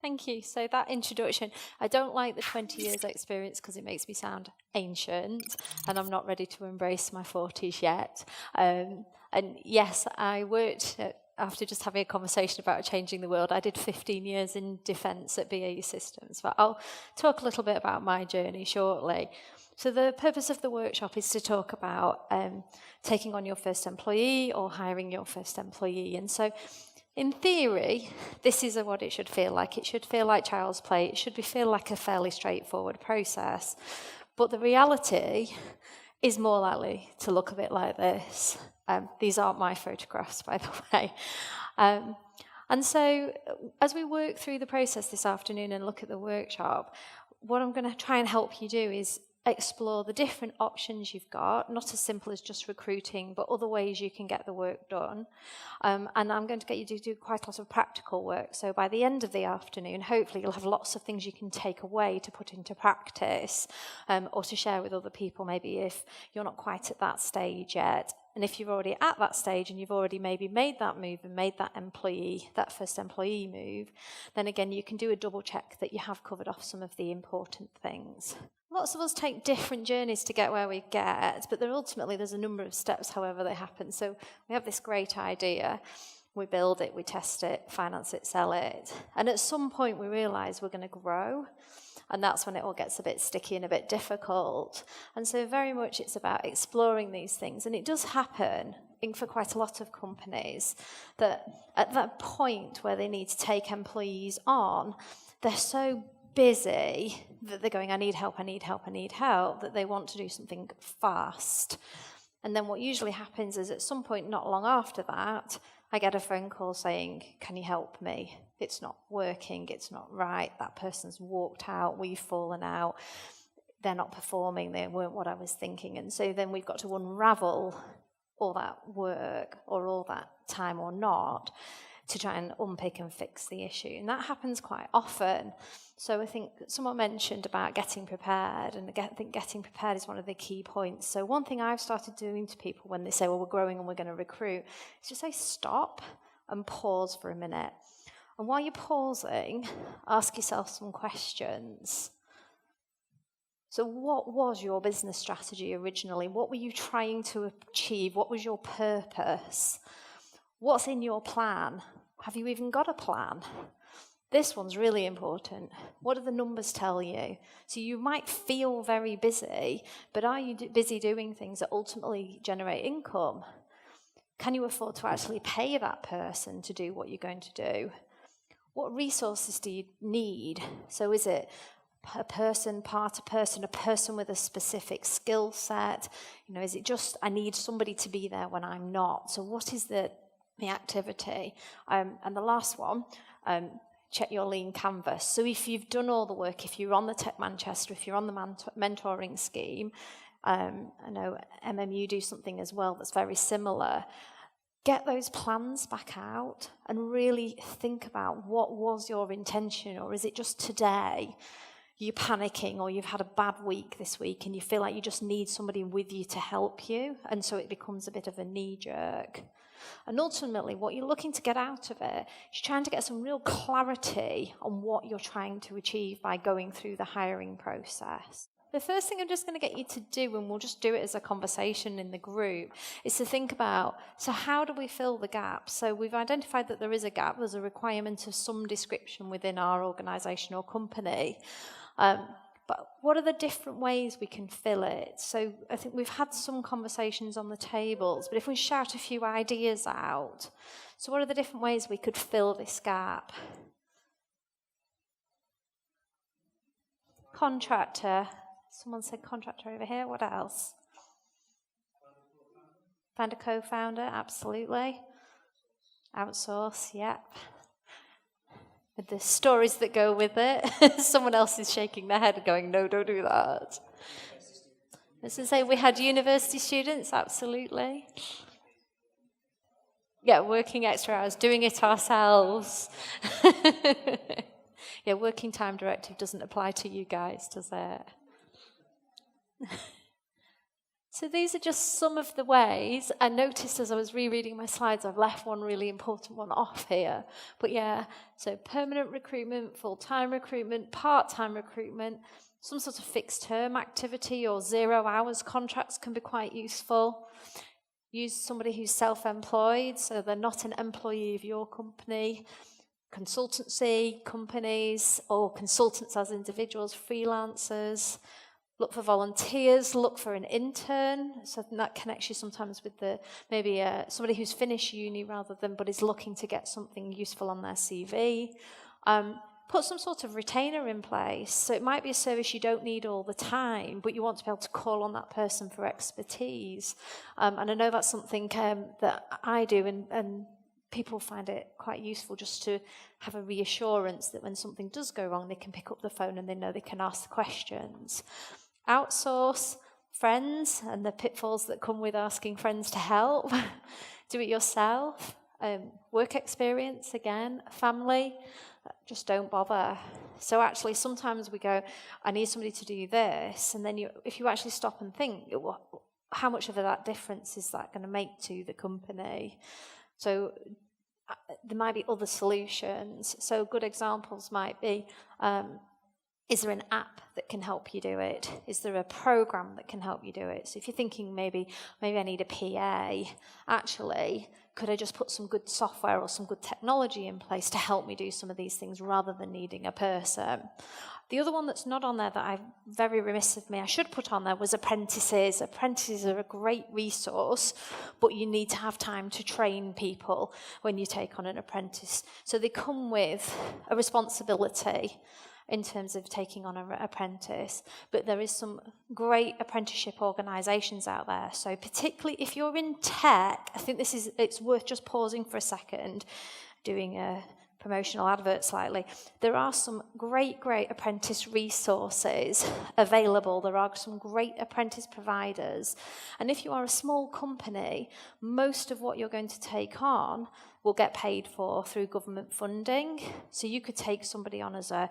Thank you. So that introduction, I don't like the 20 years experience because it makes me sound ancient, and I'm not ready to embrace my 40s yet. And yes, I worked, after just having a conversation about changing the world, I did 15 years in defence at BAE Systems, but I'll talk a little bit about my journey shortly. So the purpose of the workshop is to talk about taking on your first employee or hiring your first employee. And so in theory, this is what it should feel like. It should feel like child's play. It should feel like a fairly straightforward process. But the reality is more likely to look a bit like this. These aren't my photographs, by the way. And so as we work through the process this afternoon and look at the workshop, what I'm going to try and help you do is explore the different options you've got, not as simple as just recruiting, but other ways you can get the work done. And I'm going to get you to do quite a lot of practical work. So by the end of the afternoon, hopefully you'll have lots of things you can take away to put into practice, or to share with other people, maybe if you're not quite at that stage yet. And if you're already at that stage and you've already maybe made that move and made that first employee move, then again, you can do a double check that you have covered off some of the important things. Lots of us take different journeys to get where we get, but ultimately there's a number of steps, however they happen. So we have this great idea, we build it, we test it, finance it, sell it, and at some point we realise we're going to grow, and that's when it all gets a bit sticky and a bit difficult. And so very much it's about exploring these things, and it does happen for quite a lot of companies that at that point where they need to take employees on, they're so busy that they're going, I need help, that they want to do something fast. And then what usually happens is at some point not long after that, I get a phone call saying, can you help me? It's not working, it's not right, that person's walked out, we've fallen out, they're not performing, they weren't what I was thinking. And so then we've got to unravel all that work or all that time or not to try and unpick and fix the issue. And that happens quite often. So I think someone mentioned about getting prepared, and I think getting prepared is one of the key points. So one thing I've started doing to people when they say, well, we're growing and we're going to recruit, is just say stop and pause for a minute. And while you're pausing, ask yourself some questions. So what was your business strategy originally? What were you trying to achieve? What was your purpose? What's in your plan? Have you even got a plan? This one's really important. What do the numbers tell you? So you might feel very busy, but are you busy doing things that ultimately generate income? Can you afford to actually pay that person to do what you're going to do? What resources do you need? So is it a person, a person with a specific skill set? Is it just, I need somebody to be there when I'm not? So what is the activity? And the last one, check your lean canvas. So if you've done all the work, if you're on the Tech Manchester, if you're on the mentoring scheme, I know MMU do something as well that's very similar. Get those plans back out and really think about what was your intention, or is it just today you're panicking, or you've had a bad week this week and you feel like you just need somebody with you to help you, and so it becomes a bit of a knee-jerk. And ultimately, what you're looking to get out of it is trying to get some real clarity on what you're trying to achieve by going through the hiring process. The first thing I'm just going to get you to do, and we'll just do it as a conversation in the group, is to think about, so how do we fill the gap? So we've identified that there is a gap, there's a requirement of some description within our organisation or company. But what are the different ways we can fill it? So I think we've had some conversations on the tables, but if we shout a few ideas out, so what are the different ways we could fill this gap? Contractor. Someone said contractor over here. What else? Find a co-founder, absolutely. Outsource, yep. With the stories that go with it. Someone else is shaking their head and going, no, don't do that. As I say, we had university students, absolutely. Yeah, working extra hours, doing it ourselves. Yeah, working time directive doesn't apply to you guys, does it? So these are just some of the ways. I noticed as I was rereading my slides, I've left one really important one off here. But yeah, so permanent recruitment, full-time recruitment, part-time recruitment, some sort of fixed-term activity or 0 hours contracts can be quite useful. Use somebody who's self-employed, so they're not an employee of your company. Consultancy companies or consultants as individuals, freelancers. Look for volunteers, look for an intern, so that connects you sometimes with maybe somebody who's finished uni rather than, but is looking to get something useful on their CV. Put some sort of retainer in place, so it might be a service you don't need all the time, but you want to be able to call on that person for expertise. And I know that's something that I do, and people find it quite useful just to have a reassurance that when something does go wrong, they can pick up the phone and they know they can ask the questions. Outsource friends and the pitfalls that come with asking friends to help. Do it yourself. Work experience, again, family, just don't bother. So actually, sometimes we go, I need somebody to do this, and then if you actually stop and think, how much of that difference is that going to make to the company? So there might be other solutions. So good examples might be, is there an app that can help you do it? Is there a program that can help you do it? So if you're thinking maybe I need a PA, actually, could I just put some good software or some good technology in place to help me do some of these things rather than needing a person? The other one that's not on there that I'm very remiss of me, I should put on there, was apprentices. Apprentices are a great resource, but you need to have time to train people when you take on an apprentice. So they come with a responsibility in terms of taking on an apprentice, but there is some great apprenticeship organisations out there. So particularly if you're in tech, I think it's worth just pausing for a second, doing a promotional advert slightly. There are some great apprentice resources available. There are some great apprentice providers. And if you are a small company, most of what you're going to take on will get paid for through government funding. So you could take somebody on as a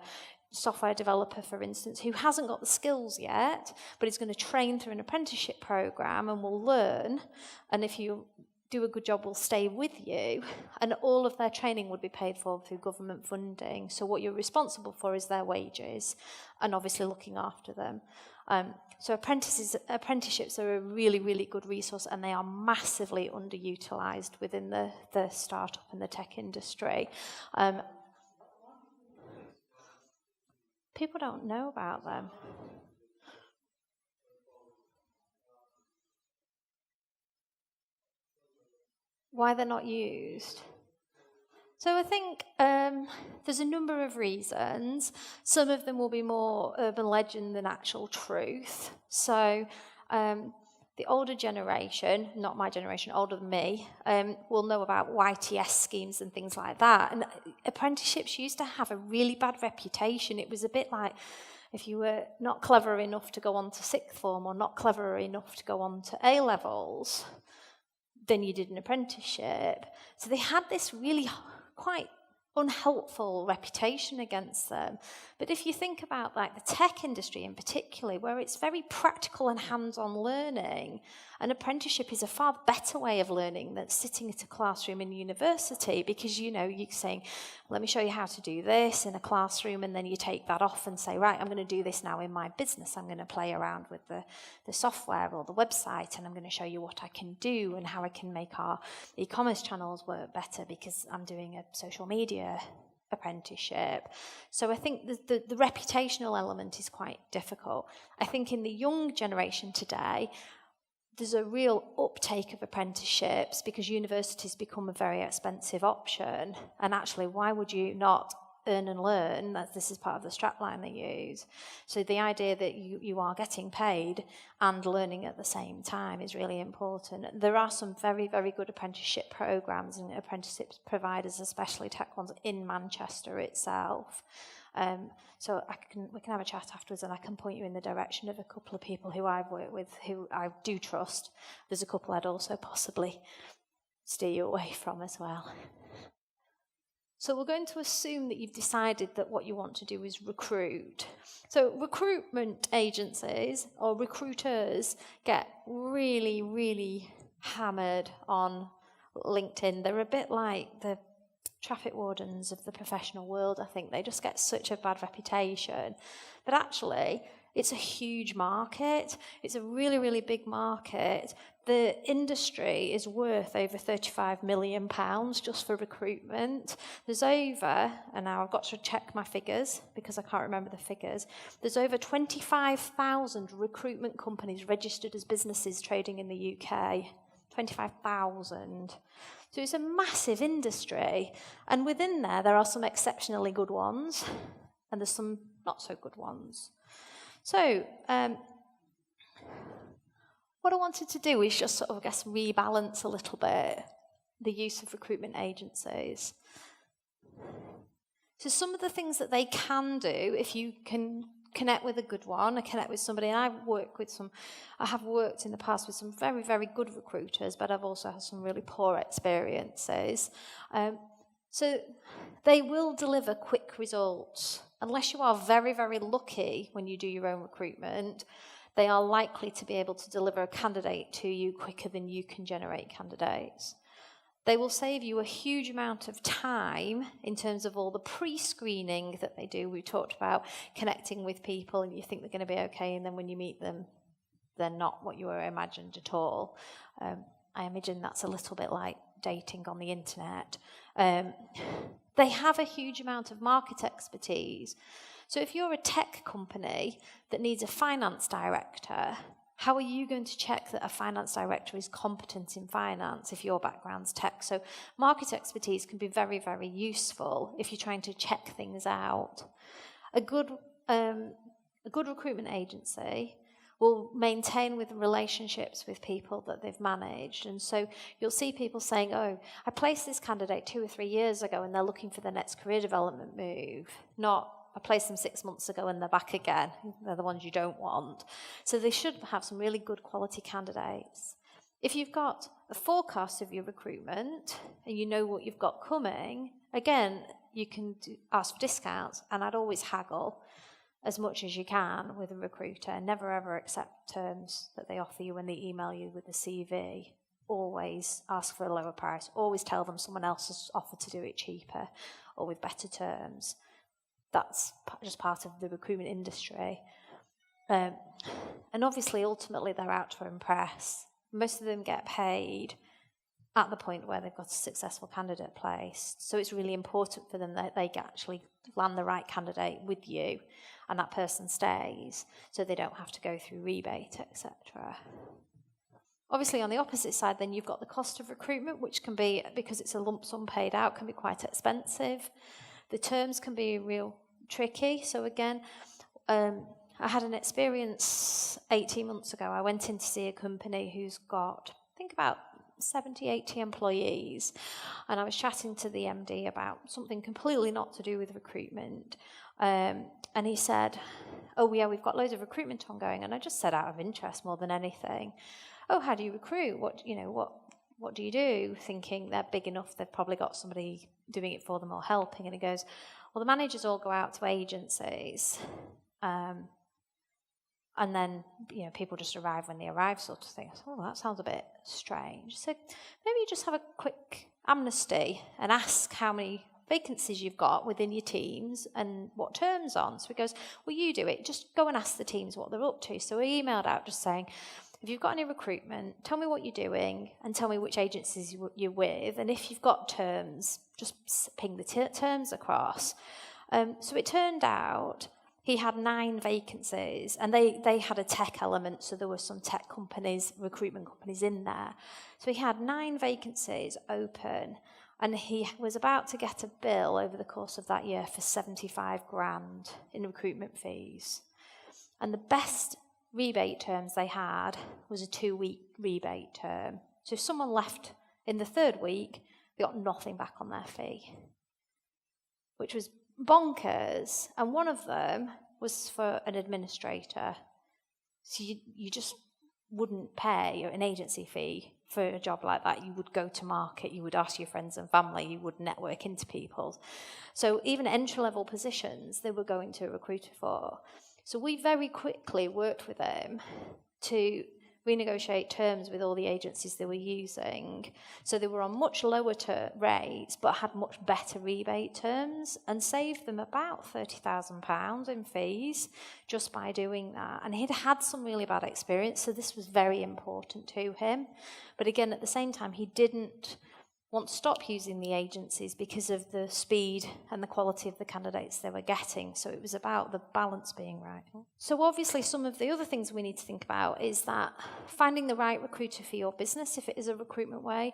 software developer, for instance, who hasn't got the skills yet, but is going to train through an apprenticeship program and will learn. And if you do a good job, will stay with you, and all of their training would be paid for through government funding. So what you're responsible for is their wages and obviously looking after them. So apprenticeships are a really, really good resource, and they are massively underutilised within the startup and the tech industry. People don't know about them. Why they're not used? So I think there's a number of reasons. Some of them will be more urban legend than actual truth. So the older generation, not my generation, older than me, will know about YTS schemes and things like that. And apprenticeships used to have a really bad reputation. It was a bit like if you were not clever enough to go on to sixth form or not clever enough to go on to A-levels, then you did an apprenticeship. So they had this really quite unhelpful reputation against them. But if you think about like the tech industry in particular, where it's very practical and hands-on learning, an apprenticeship is a far better way of learning than sitting at a classroom in university, because you're saying, let me show you how to do this in a classroom, and then you take that off and say, right, I'm going to do this now in my business. I'm going to play around with the software or the website, and I'm going to show you what I can do and how I can make our e-commerce channels work better because I'm doing a social media apprenticeship. So I think the reputational element is quite difficult. I think in the young generation today, there's a real uptake of apprenticeships because universities become a very expensive option. And actually, why would you not earn and learn? This is part of the strapline they use. So the idea that you are getting paid and learning at the same time is really important. There are some very, very good apprenticeship programs and apprenticeship providers, especially tech ones, in Manchester itself. So we can have a chat afterwards, and I can point you in the direction of a couple of people who I've worked with who I do trust. There's a couple I'd also possibly steer you away from as well. So we're going to assume that you've decided that what you want to do is recruit. So recruitment agencies or recruiters get really, really hammered on LinkedIn. They're a bit like the traffic wardens of the professional world, I think. They just get such a bad reputation. But actually, it's a huge market. It's a really, really big market. The industry is worth over £35 million just for recruitment. There's over, and now I've got to check my figures because I can't remember the figures, there's over 25,000 recruitment companies registered as businesses trading in the UK. 25,000. So it's a massive industry. And within there are some exceptionally good ones, and there's some not so good ones. So, what I wanted to do is just sort of, I guess, rebalance a little bit the use of recruitment agencies. So some of the things that they can do, if you can connect with a good one, or connect with somebody, and I have worked in the past with some very, very good recruiters, but I've also had some really poor experiences. So they will deliver quick results. Unless you are very, very lucky when you do your own recruitment, they are likely to be able to deliver a candidate to you quicker than you can generate candidates. They will save you a huge amount of time in terms of all the pre-screening that they do. We talked about connecting with people and you think they're going to be okay, and then when you meet them, they're not what you were imagined at all. I imagine that's a little bit like dating on the internet. They have a huge amount of market expertise. So if you're a tech company that needs a finance director, how are you going to check that a finance director is competent in finance if your background's tech? So market expertise can be very, very useful if you're trying to check things out. A good recruitment agency will maintain with relationships with people that they've managed. And so you'll see people saying, oh, I placed this candidate 2 or 3 years ago and they're looking for the next career development move, not I placed them 6 months ago and they're back again. They're the ones you don't want. So they should have some really good quality candidates. If you've got a forecast of your recruitment and you know what you've got coming, again, you can ask for discounts, and I'd always haggle as much as you can with a recruiter. Never ever accept terms that they offer you when they email you with a CV. Always ask for a lower price. Always tell them someone else has offered to do it cheaper or with better terms. That's just part of the recruitment industry. And obviously, ultimately, they're out to impress. Most of them get paid at the point where they've got a successful candidate placed. So it's really important for them that they actually land the right candidate with you and that person stays, so they don't have to go through rebate, etc. Obviously, on the opposite side, then you've got the cost of recruitment, which can be, because it's a lump sum paid out, can be quite expensive. The terms can be real tricky. So again, I had an experience 18 months ago. I went in to see a company who's got, I think, about 70, 80 employees, and I was chatting to the MD about something completely not to do with recruitment, and he said, oh yeah, we've got loads of recruitment ongoing. And I just said, out of interest more than anything, oh, how do you recruit? What do you do? Thinking they're big enough, they've probably got somebody doing it for them or helping. And he goes, well, the managers all go out to agencies, and then people just arrive when they arrive, sort of thing. I thought, oh, that sounds a bit strange. So maybe you just have a quick amnesty and ask how many vacancies you've got within your teams and what terms on. So he goes, well, you do it. Just go and ask the teams what they're up to. So he emailed out just saying, if you've got any recruitment, tell me what you're doing and tell me which agencies you're with. And if you've got terms, just ping the terms across. So it turned out he had 9 vacancies, and they had a tech element, so there were some tech companies, recruitment companies in there. So he had 9 vacancies open, and he was about to get a bill over the course of that year for 75 grand in recruitment fees. And the best rebate terms they had was a 2-week rebate term. So if someone left in the 3rd week, they got nothing back on their fee, which was bonkers. And one of them was for an administrator. So you just wouldn't pay an agency fee for a job like that, you would go to market, you would ask your friends and family, you would network into people. So even entry-level positions, they were going to a recruiter for. So we very quickly worked with them to renegotiate terms with all the agencies they were using. So they were on much lower rates, but had much better rebate terms, and saved them about £30,000 in fees just by doing that. And he'd had some really bad experience, so this was very important to him. But again, at the same time, he didn't want to stop using the agencies because of the speed and the quality of the candidates they were getting. So it was about the balance being right. So obviously some of the other things we need to think about is that finding the right recruiter for your business, if it is a recruitment way,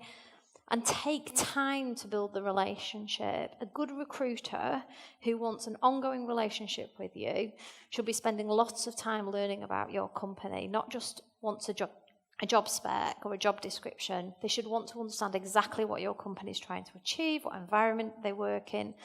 and take time to build the relationship. A good recruiter who wants an ongoing relationship with you should be spending lots of time learning about your company, not just wants a job spec or a job description. They should want to understand exactly what your company is trying to achieve, what environment they work in.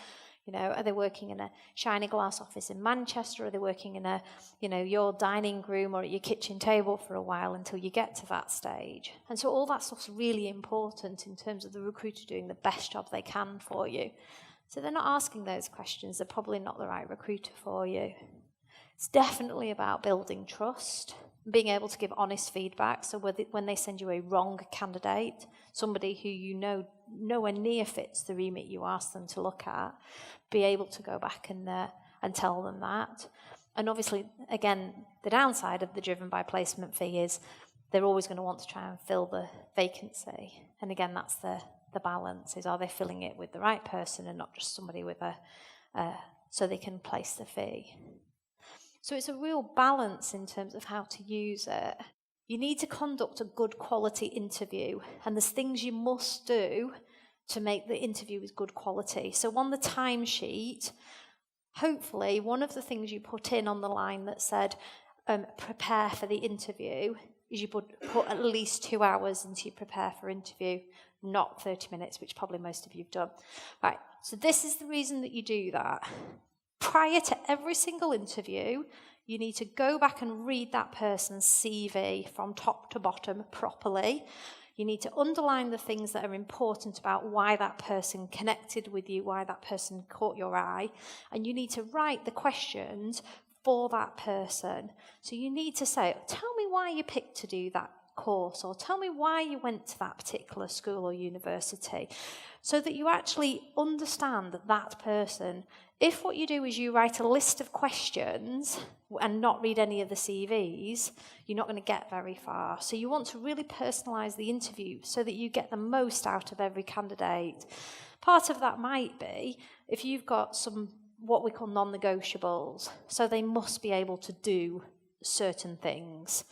You know, are they working in a shiny glass office in Manchester? Are they working in a, your dining room or at your kitchen table for a while until you get to that stage? And so all that stuff's really important in terms of the recruiter doing the best job they can for you. So they're not asking those questions. They're probably not the right recruiter for you. It's definitely about building trust, being able to give honest feedback. So when they send you a wrong candidate, somebody who you know nowhere near fits the remit you asked them to look at, be able to go back and tell them that. And obviously, again, the downside of the driven by placement fee is they're always going to want to try and fill the vacancy. And again, that's the balance, is are they filling it with the right person and not just somebody with so they can place the fee. So it's a real balance in terms of how to use it. You need to conduct a good quality interview, and there's things you must do to make the interview as good quality. So on the timesheet, hopefully one of the things you put in on the line that said prepare for the interview is you put at least 2 hours into your prepare for interview, not 30 minutes, which probably most of you have done. Right, so this is the reason that you do that. Prior to every single interview, you need to go back and read that person's CV from top to bottom properly. You need to underline the things that are important about why that person connected with you, why that person caught your eye, and you need to write the questions for that person. So you need to say, tell me why you picked to do that course, or tell me why you went to that particular school or university, so that you actually understand that person. If what you do is you write a list of questions and not read any of the CVs, you're not going to get very far. So you want to really personalise the interview so that you get the most out of every candidate. Part of that might be if you've got some what we call non-negotiables, so they must be able to do certain things.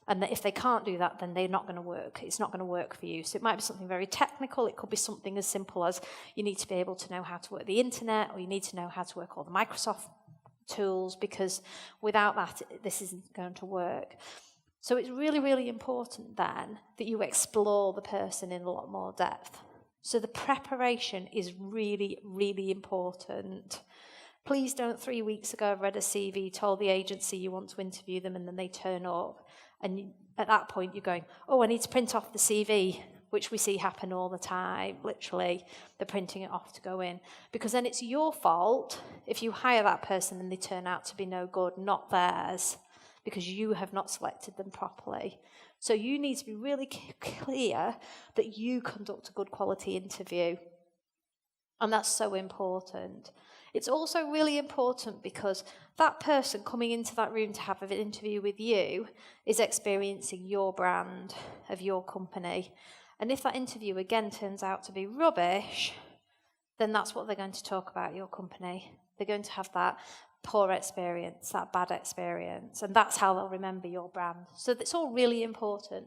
And that if they can't do that, then they're not going to work. It's not going to work for you. So it might be something very technical. It could be something as simple as you need to be able to know how to work the internet, or you need to know how to work all the Microsoft tools, because without that, this isn't going to work. So it's really, really important then that you explore the person in a lot more depth. So the preparation is really, really important. Please don't 3 weeks ago have read a CV, told the agency you want to interview them, and then they turn up. And at that point, you're going, oh, I need to print off the CV, which we see happen all the time, literally. They're printing it off to go in. Because then it's your fault if you hire that person and they turn out to be no good, not theirs, because you have not selected them properly. So you need to be really clear that you conduct a good quality interview. And that's so important. It's also really important because that person coming into that room to have an interview with you is experiencing your brand of your company. And if that interview again turns out to be rubbish, then that's what they're going to talk about your company. They're going to have that poor experience, that bad experience, and that's how they'll remember your brand. So it's all really important.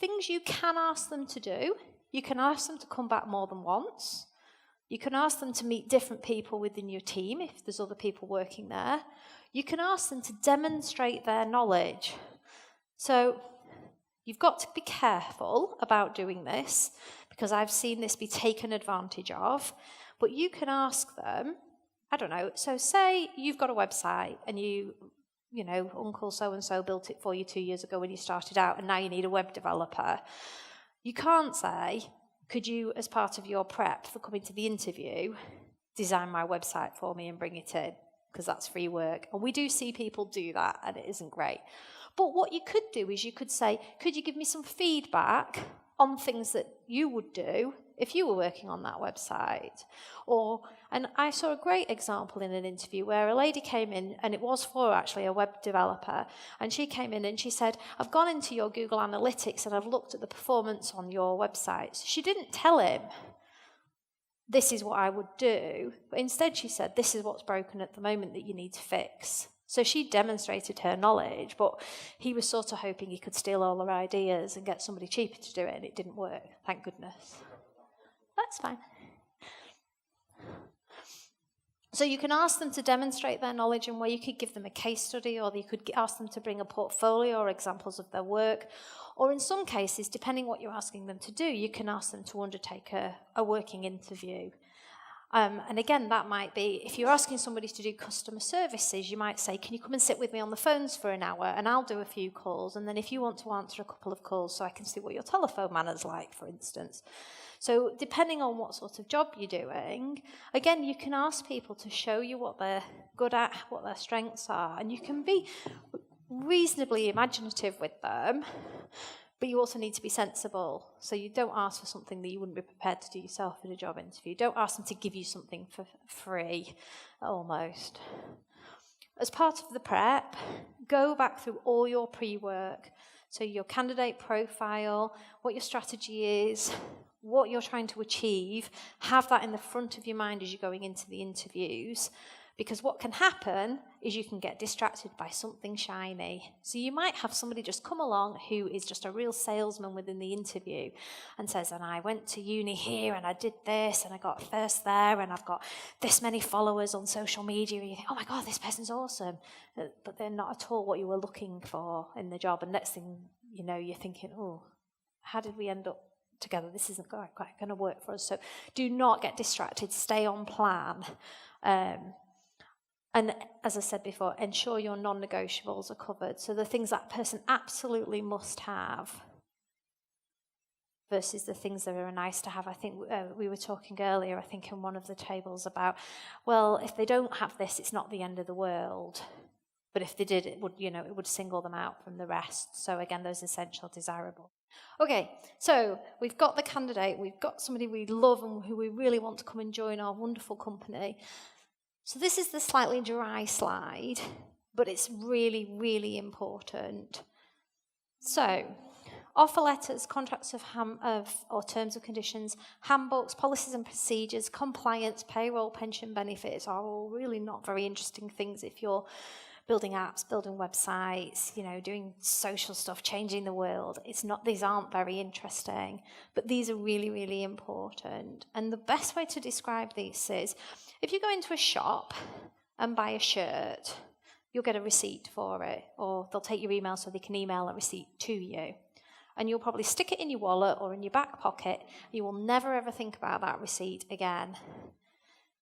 Things you can ask them to do, you can ask them to come back more than once. You can ask them to meet different people within your team if there's other people working there. You can ask them to demonstrate their knowledge. So you've got to be careful about doing this, because I've seen this be taken advantage of. But you can ask them, I don't know, so say you've got a website and you know, Uncle so-and-so built it for you 2 years ago when you started out, and now you need a web developer. You can't say, could you, as part of your prep for coming to the interview, design my website for me and bring it in, because that's free work. And we do see people do that, and it isn't great. But what you could do is you could say, could you give me some feedback on things that you would do if you were working on that website? And I saw a great example in an interview where a lady came in, and it was for actually a web developer, and she came in and she said, I've gone into your Google Analytics and I've looked at the performance on your website. So she didn't tell him, this is what I would do, but instead she said, this is what's broken at the moment that you need to fix. So she demonstrated her knowledge, but he was sort of hoping he could steal all her ideas and get somebody cheaper to do it, and it didn't work, thank goodness. That's fine. So you can ask them to demonstrate their knowledge, and where you could give them a case study, or you could ask them to bring a portfolio or examples of their work. Or in some cases, depending what you're asking them to do, you can ask them to undertake a working interview. And again, that might be, if you're asking somebody to do customer services, you might say, can you come and sit with me on the phones for an hour, and I'll do a few calls, and then if you want to answer a couple of calls so I can see what your telephone manner's like, for instance. So depending on what sort of job you're doing, again, you can ask people to show you what they're good at, what their strengths are, and you can be reasonably imaginative with them, but you also need to be sensible. So you don't ask for something that you wouldn't be prepared to do yourself in a job interview. Don't ask them to give you something for free, almost. As part of the prep, go back through all your pre-work. So your candidate profile, what your strategy is, what you're trying to achieve, have that in the front of your mind as you're going into the interviews. Because what can happen is you can get distracted by something shiny. So you might have somebody just come along who is just a real salesman within the interview and says, and I went to uni here and I did this and I got first there and I've got this many followers on social media. And you think, oh my God, this person's awesome. But they're not at all what you were looking for in the job. And next thing you know, you're thinking, oh, how did we end up together? This isn't quite going to work for us. So do not get distracted. Stay on plan. And as I said before, ensure your non-negotiables are covered. So the things that person absolutely must have versus the things that are nice to have. I think we were talking earlier, I think in one of the tables about, well, if they don't have this, it's not the end of the world. But if they did, it would single them out from the rest. So again, those essential, desirable. Okay, so we've got the candidate, we've got somebody we love and who we really want to come and join our wonderful company. So this is the slightly dry slide, but it's really, really important. So, offer letters, contracts or terms of conditions, handbooks, policies and procedures, compliance, payroll, pension benefits are all really not very interesting things if you're building apps, building websites, doing social stuff, changing the world. These aren't very interesting, but these are really, really important. And the best way to describe these is, if you go into a shop and buy a shirt, you'll get a receipt for it, or they'll take your email so they can email a receipt to you. And you'll probably stick it in your wallet or in your back pocket. You will never ever think about that receipt again.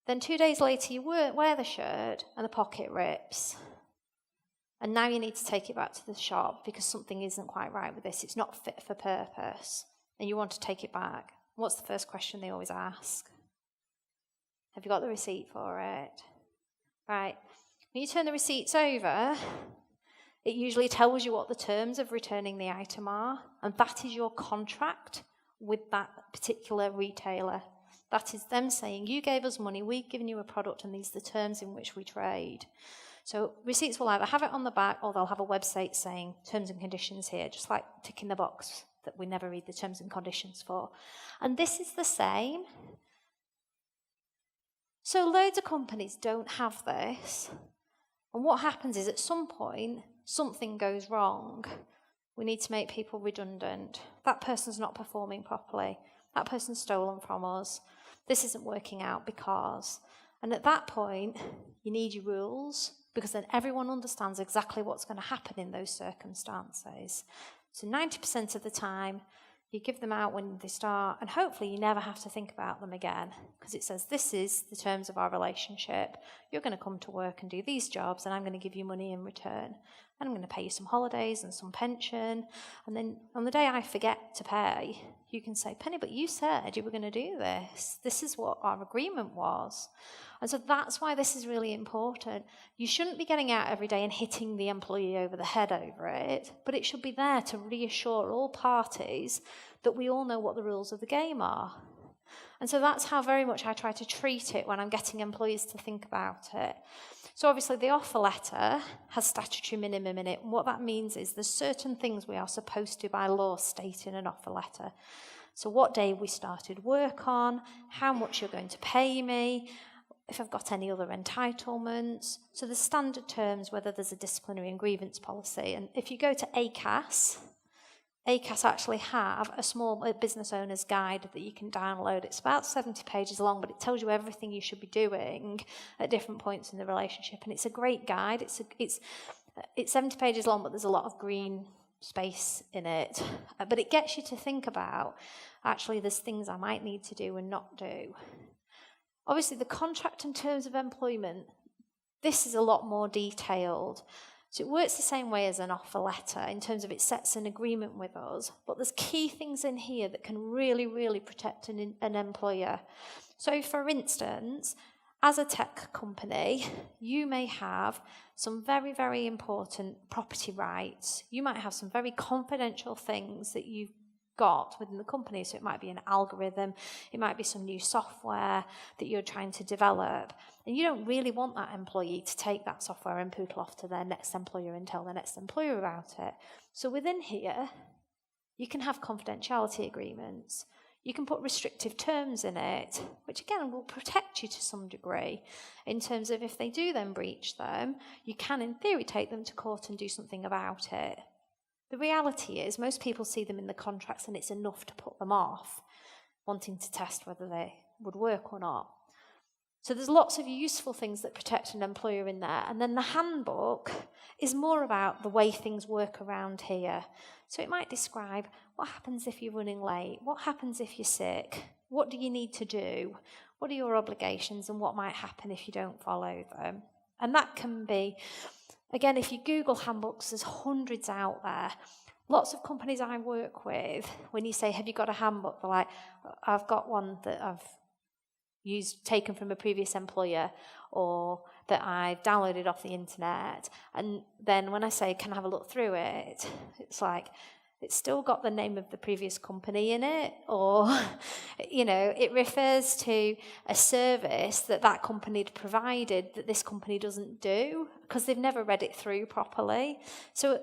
Then 2 days later, you wear the shirt and the pocket rips. And now you need to take it back to the shop because something isn't quite right with this. It's not fit for purpose. And you want to take it back. What's the first question they always ask? Have you got the receipt for it? Right. When you turn the receipts over, it usually tells you what the terms of returning the item are. And that is your contract with that particular retailer. That is them saying, you gave us money, we've given you a product, and these are the terms in which we trade. So receipts will either have it on the back or they'll have a website saying terms and conditions here, just like ticking the box that we never read the terms and conditions for. And this is the same. So loads of companies don't have this. And what happens is at some point, something goes wrong. We need to make people redundant. That person's not performing properly. That person's stolen from us. This isn't working out because. And at that point, you need your rules, because then everyone understands exactly what's going to happen in those circumstances. So 90% of the time, you give them out when they start, and hopefully you never have to think about them again, because it says, this is the terms of our relationship. You're going to come to work and do these jobs, and I'm going to give you money in return. and I'm going to pay you some holidays and some pension. And then on the day I forget to pay, you can say, Penny, but you said you were going to do this. This is what our agreement was. And so that's why this is really important. You shouldn't be getting out every day and hitting the employee over the head over it, but it should be there to reassure all parties that we all know what the rules of the game are. And so that's how very much I try to treat it when I'm getting employees to think about it. So obviously the offer letter has statutory minimum in it. And what that means is there's certain things we are supposed to by law state in an offer letter. So what day we started work on, how much you're going to pay me, if I've got any other entitlements. So the standard terms, whether there's a disciplinary and grievance policy. And if you go to ACAS actually have a small business owner's guide that you can download. It's about 70 pages long, but it tells you everything you should be doing at different points in the relationship. And it's a great guide. It's 70 pages long, but there's a lot of green space in it. But it gets you to think about, actually, there's things I might need to do and not do. Obviously, the contract and terms of employment, this is a lot more detailed. So it works the same way as an offer letter in terms of it sets an agreement with us, but there's key things in here that can really, really protect an employer. So for instance, as a tech company, you may have some very, very important property rights. You might have some very confidential things that you've got within the company. So it might be an algorithm, it might be some new software that you're trying to develop. And you don't really want that employee to take that software and poodle off to their next employer and tell their next employer about it. So within here, you can have confidentiality agreements. You can put restrictive terms in it, which again will protect you to some degree in terms of if they do then breach them, you can in theory take them to court and do something about it. The reality is most people see them in the contracts and it's enough to put them off, wanting to test whether they would work or not. So there's lots of useful things that protect an employer in there. And then the handbook is more about the way things work around here. So it might describe what happens if you're running late, what happens if you're sick, what do you need to do, what are your obligations, and what might happen if you don't follow them. And that can be, again, if you Google handbooks, there's hundreds out there. Lots of companies I work with, when you say, have you got a handbook? They're like, I've got one that I've taken from a previous employer, or that I've downloaded off the internet. And then when I say, can I have a look through it? It's like, it's still got the name of the previous company in it, or, it refers to a service that company had provided that this company doesn't do, because they've never read it through properly. So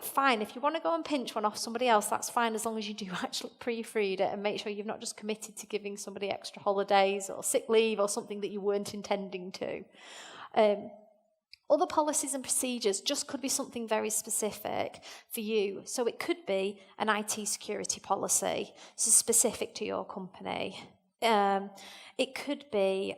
fine, if you want to go and pinch one off somebody else, that's fine, as long as you do actually proofread it and make sure you've not just committed to giving somebody extra holidays or sick leave or something that you weren't intending to. Other policies and procedures just could be something very specific for you. So it could be an IT security policy, so specific to your company. It could be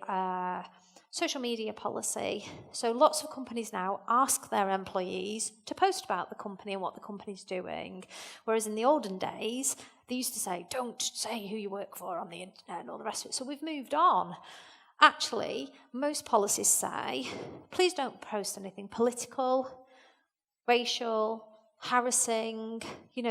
social media policy. So lots of companies now ask their employees to post about the company and what the company's doing. Whereas in the olden days, they used to say, don't say who you work for on the internet and all the rest of it. So we've moved on. Actually, most policies say, please don't post anything political, racial, harassing,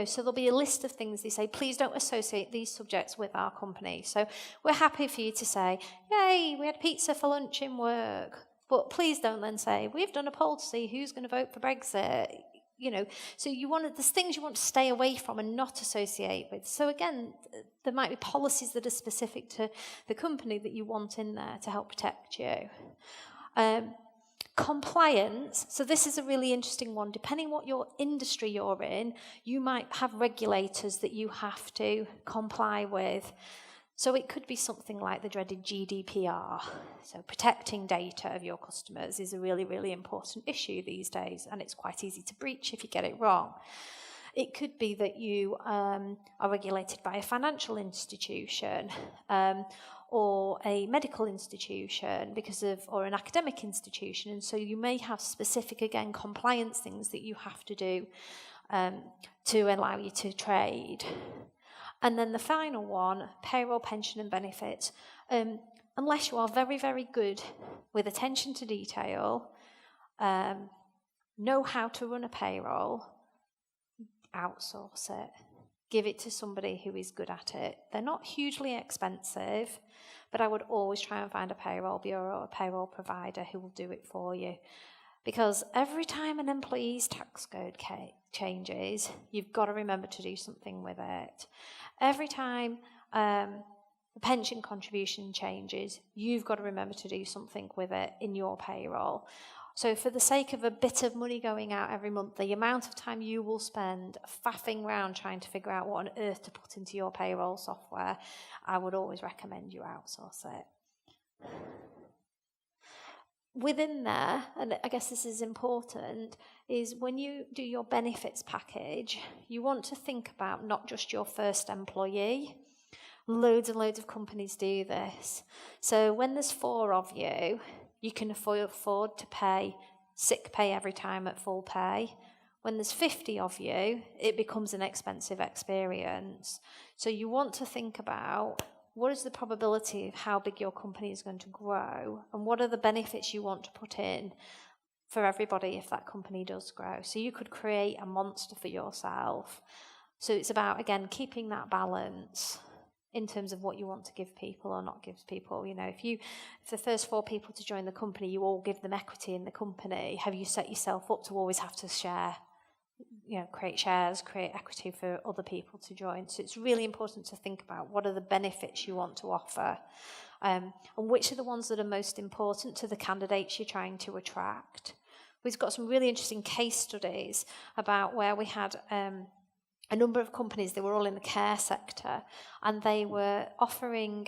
so there'll be a list of things they say, please don't associate these subjects with our company. So we're happy for you to say, yay, we had pizza for lunch in work, but please don't then say, we've done a poll to see who's going to vote for Brexit. So there's things you want to stay away from and not associate with. So again, there might be policies that are specific to the company that you want in there to help protect you. Compliance, so this is a really interesting one. Depending what your industry you're in, you might have regulators that you have to comply with. So it could be something like the dreaded GDPR. So protecting data of your customers is a really, really important issue these days, and it's quite easy to breach if you get it wrong. It could be that you are regulated by a financial institution or a medical institution or an academic institution, and so you may have specific, again, compliance things that you have to do to allow you to trade. And then the final one, payroll, pension and benefits. Unless you are very, very good with attention to detail, know how to run a payroll, outsource it. Give it to somebody who is good at it. They're not hugely expensive, but I would always try and find a payroll bureau, a payroll provider who will do it for you. Because every time an employee's tax code changes, you've got to remember to do something with it. Every time the pension contribution changes, you've got to remember to do something with it in your payroll. So for the sake of a bit of money going out every month, the amount of time you will spend faffing around trying to figure out what on earth to put into your payroll software, I would always recommend you outsource it. Within there, and I guess this is important, is when you do your benefits package, you want to think about not just your first employee. Loads and loads of companies do this. So when there's 4 of you, you can afford to pay sick pay every time at full pay. When there's 50 of you, it becomes an expensive experience. So you want to think about what is the probability of how big your company is going to grow, and what are the benefits you want to put in for everybody if that company does grow. So you could create a monster for yourself. So it's about, again, keeping that balance in terms of what you want to give people or not give people. You know, if the first 4 people to join the company, you all give them equity in the company, have you set yourself up to always have to share, you know, create shares, create equity for other people to join? So it's really important to think about what are the benefits you want to offer, and which are the ones that are most important to the candidates you're trying to attract. We've got some really interesting case studies about where we had a number of companies. They were all in the care sector, and they were offering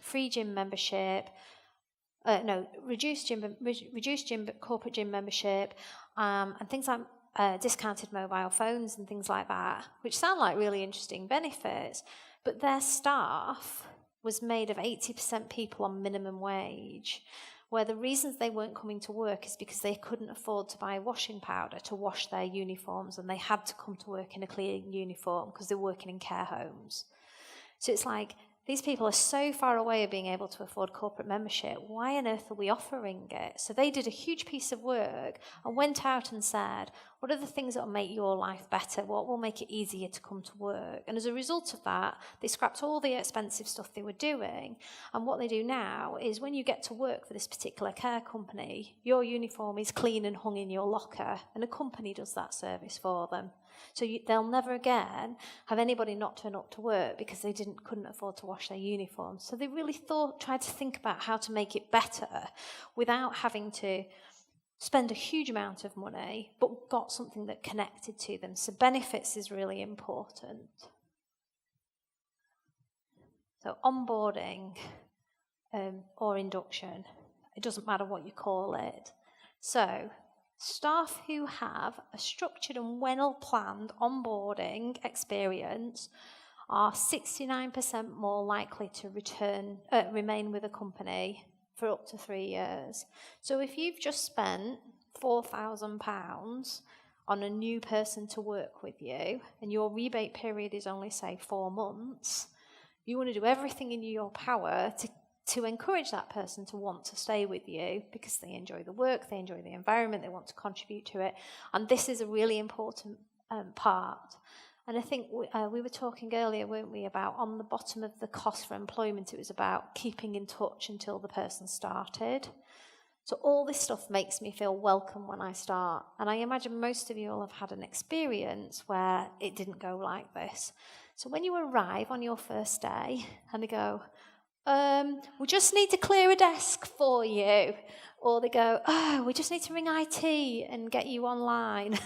free gym membership, reduced gym, corporate gym membership, and things like discounted mobile phones and things like that, which sound like really interesting benefits, but their staff was made of 80% people on minimum wage, where the reasons they weren't coming to work is because they couldn't afford to buy washing powder to wash their uniforms, and they had to come to work in a clean uniform because they're working in care homes. So it's like, these people are so far away of being able to afford corporate membership. Why on earth are we offering it? So they did a huge piece of work and went out and said, what are the things that will make your life better? What will make it easier to come to work? And as a result of that, they scrapped all the expensive stuff they were doing. And what they do now is when you get to work for this particular care company, your uniform is clean and hung in your locker, and a company does that service for them. So they'll never again have anybody not turn up to work because they couldn't afford to wash their uniform. So they really tried to think about how to make it better without having to spend a huge amount of money, but got something that connected to them. So benefits is really important. So onboarding or induction, it doesn't matter what you call it. So staff who have a structured and well-planned onboarding experience are 69% more likely to remain with a company for up to 3 years. So if you've just spent £4,000 on a new person to work with you, and your rebate period is only, say, 4 months, you want to do everything in your power to encourage that person to want to stay with you because they enjoy the work, they enjoy the environment, they want to contribute to it. And this is a really important part. And I think we were talking earlier, weren't we, about on the bottom of the cost for employment, it was about keeping in touch until the person started. So all this stuff makes me feel welcome when I start. And I imagine most of you all have had an experience where it didn't go like this. So when you arrive on your first day and they go, we just need to clear a desk for you. Or they go, oh, we just need to ring IT and get you online.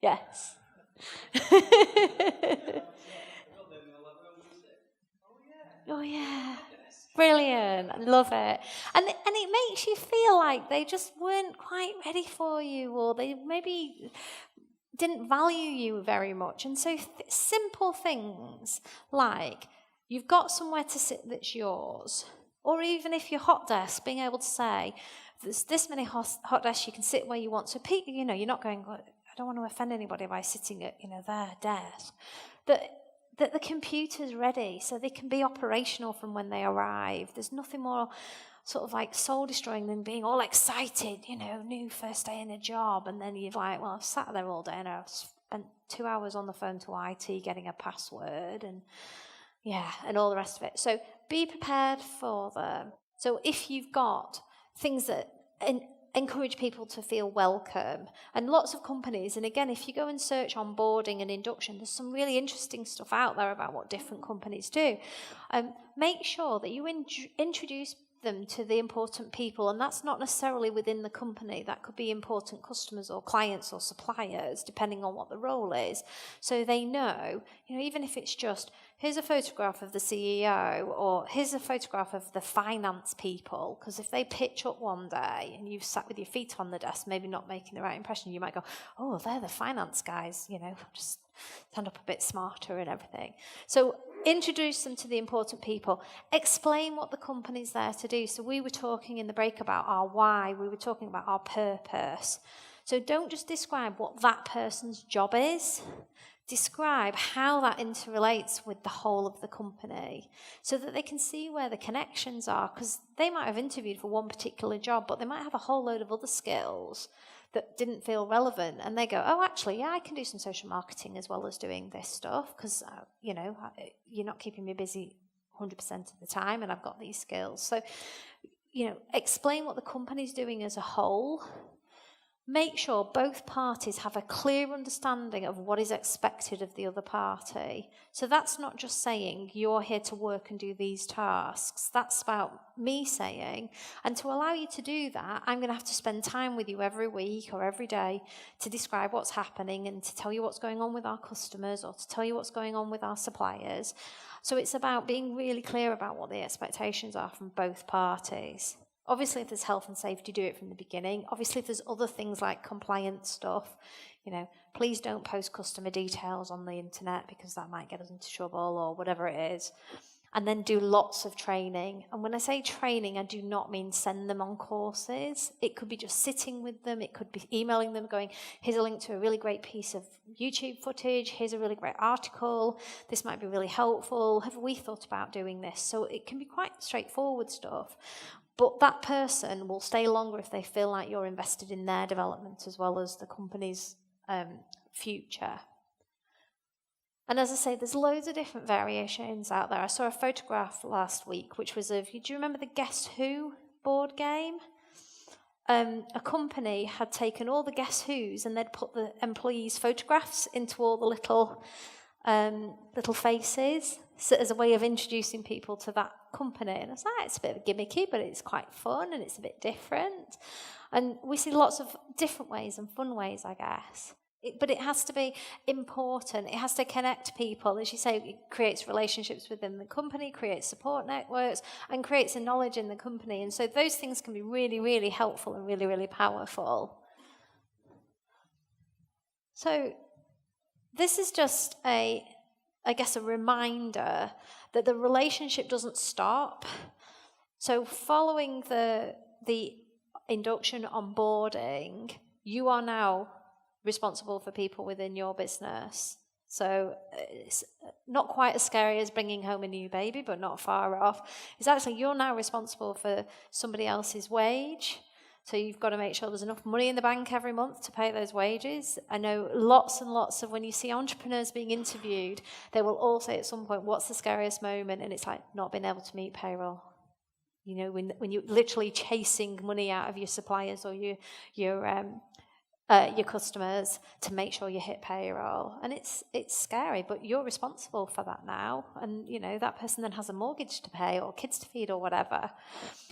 Yes. Oh, yeah. Brilliant. I love it. And it makes you feel like they just weren't quite ready for you, or they maybe didn't value you very much. And so simple things like you've got somewhere to sit that's yours, or even if you're hot desk, being able to say, there's this many hot desks, you can sit where you want. So people, you're not going, I don't want to offend anybody by sitting at, their desk. But that the computer's ready so they can be operational from when they arrive. There's nothing more sort of like soul destroying than being all excited, new first day in a job, and then you're like, well, I've sat there all day and I've spent 2 hours on the phone to IT getting a password and all the rest of it. So be prepared for them. So if you've got things that encourage people to feel welcome, and lots of companies, and again, if you go and search onboarding and induction, there's some really interesting stuff out there about what different companies do. Make sure that you introduce them to the important people, and that's not necessarily within the company. That could be important customers or clients or suppliers, depending on what the role is. So they know, even if it's just, here's a photograph of the CEO, or here's a photograph of the finance people, because if they pitch up one day and you've sat with your feet on the desk, maybe not making the right impression, you might go, oh, they're the finance guys, just stand up a bit smarter and everything. So introduce them to the important people. Explain what the company's there to do. So we were talking in the break about our why. We were talking about our purpose. So don't just describe what that person's job is. Describe how that interrelates with the whole of the company so that they can see where the connections are, because they might have interviewed for one particular job, but they might have a whole load of other skills that didn't feel relevant, and they go, oh, actually, I can do some social marketing as well as doing this stuff, because, you're not keeping me busy 100% of the time, and I've got these skills. So, explain what the company's doing as a whole. Make sure both parties have a clear understanding of what is expected of the other party. So that's not just saying, you're here to work and do these tasks. That's about me saying, and to allow you to do that, I'm going to have to spend time with you every week or every day to describe what's happening and to tell you what's going on with our customers or to tell you what's going on with our suppliers. So it's about being really clear about what the expectations are from both parties. Obviously, if there's health and safety, do it from the beginning. Obviously, if there's other things like compliance stuff, please don't post customer details on the internet because that might get us into trouble or whatever it is. And then do lots of training. And when I say training, I do not mean send them on courses. It could be just sitting with them. It could be emailing them going, here's a link to a really great piece of YouTube footage. Here's a really great article. This might be really helpful. Have we thought about doing this? So it can be quite straightforward stuff. But that person will stay longer if they feel like you're invested in their development as well as the company's future. And as I say, there's loads of different variations out there. I saw a photograph last week, which was of, do you remember the Guess Who board game? A company had taken all the Guess Who's and they'd put the employees' photographs into all the little faces, so as a way of introducing people to that company. And I was like, it's a bit gimmicky, but it's quite fun and it's a bit different. And we see lots of different ways and fun ways, I guess. But it has to be important. It has to connect people. As you say, it creates relationships within the company, creates support networks, and creates a knowledge in the company. And so those things can be really, really helpful and really, really powerful. So this is just a reminder that the relationship doesn't stop. So following the induction onboarding, you are now responsible for people within your business. So it's not quite as scary as bringing home a new baby, but not far off. It's actually, you're now responsible for somebody else's wage. So you've got to make sure there's enough money in the bank every month to pay those wages. I know lots and lots of, when you see entrepreneurs being interviewed, they will all say at some point, what's the scariest moment? And it's like not being able to meet payroll. When you're literally chasing money out of your suppliers or your customers to make sure you hit payroll. And it's scary, but you're responsible for that now. And, that person then has a mortgage to pay or kids to feed or whatever.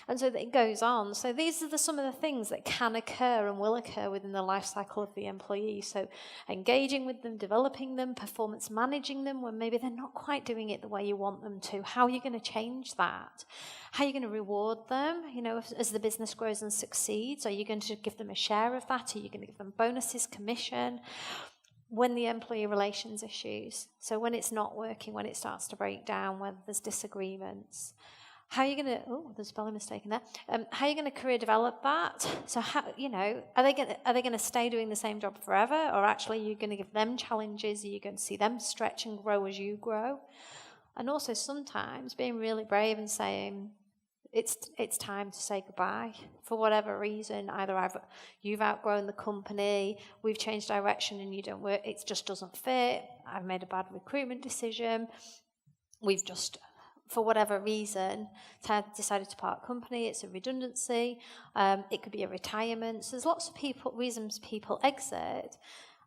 And so it goes on. So these are some of the things that can occur and will occur within the life cycle of the employee. So engaging with them, developing them, performance managing them when maybe they're not quite doing it the way you want them to. How are you going to change that? How are you going to reward them, as the business grows and succeeds? Are you going to give them a share of that? Are you going to give them bonuses, commission? When the employee relations issues, so when it's not working, when it starts to break down, when there's disagreements, how are you going to, oh, there's a spelling mistake in there. How are you going to career develop that? So how, are they going to stay doing the same job forever, or actually you're going to give them challenges? Are you going to see them stretch and grow as you grow? And also sometimes being really brave and saying, it's time to say goodbye for whatever reason. Either you've outgrown the company, we've changed direction and you don't work, it just doesn't fit, I've made a bad recruitment decision, we've just, for whatever reason, decided to part company, it's a redundancy, it could be a retirement. So there's lots of reasons people exit,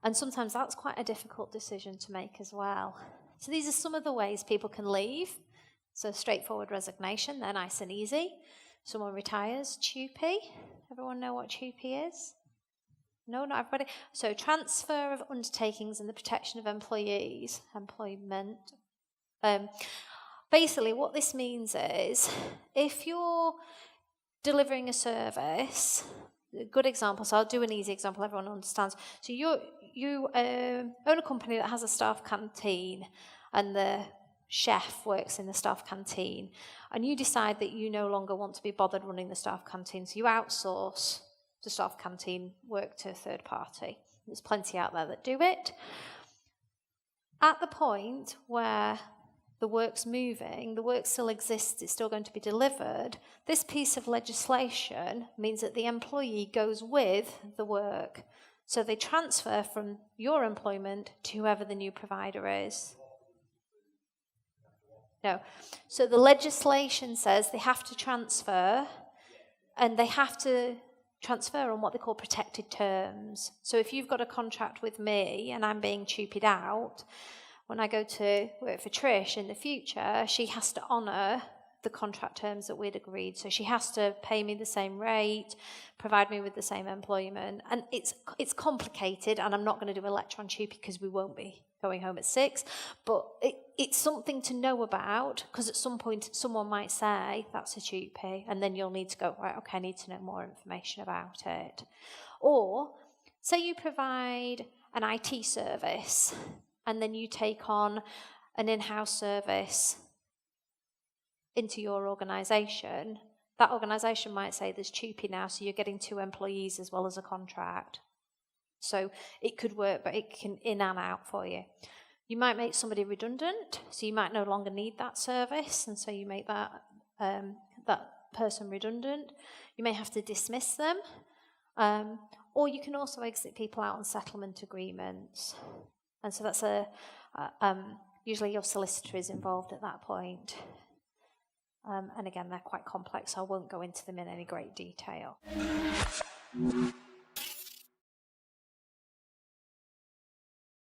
and sometimes that's quite a difficult decision to make as well. So these are some of the ways people can leave. So straightforward resignation, they're nice and easy. Someone retires, TUPE. Everyone know what TUPE is? No, not everybody. So transfer of undertakings and the protection of employees, employment. Basically what this means is, if you're delivering a service, a good example, so I'll do an easy example everyone understands. So you own a company that has a staff canteen, and the chef works in the staff canteen, and you decide that you no longer want to be bothered running the staff canteen, so you outsource the staff canteen work to a third party. There's plenty out there that do it. At the point where the work's moving, the work still exists, it's still going to be delivered, this piece of legislation means that the employee goes with the work. So they transfer from your employment to whoever the new provider is. No. So the legislation says they have to transfer, and they have to transfer on what they call protected terms. So if you've got a contract with me and I'm being TUPE'd out, when I go to work for Trish in the future, she has to honour the contract terms that we'd agreed. So she has to pay me the same rate, provide me with the same employment. And it's complicated, and I'm not going to do a lecture on TUPE because we won't be going home at 6. But it's something to know about, because at some point someone might say, that's a TUPE, and then you'll need to go, right, okay, I need to know more information about it. Or say you provide an IT service, and then you take on an in-house service into your organisation. That organisation might say there's TUPE now, so you're getting 2 employees as well as a contract. So it could work, but it can in and out for you. You might make somebody redundant, so you might no longer need that service, and so you make that person redundant. You may have to dismiss them, or you can also exit people out on settlement agreements. And so that's usually your solicitor is involved at that point. And again, they're quite complex, so I won't go into them in any great detail.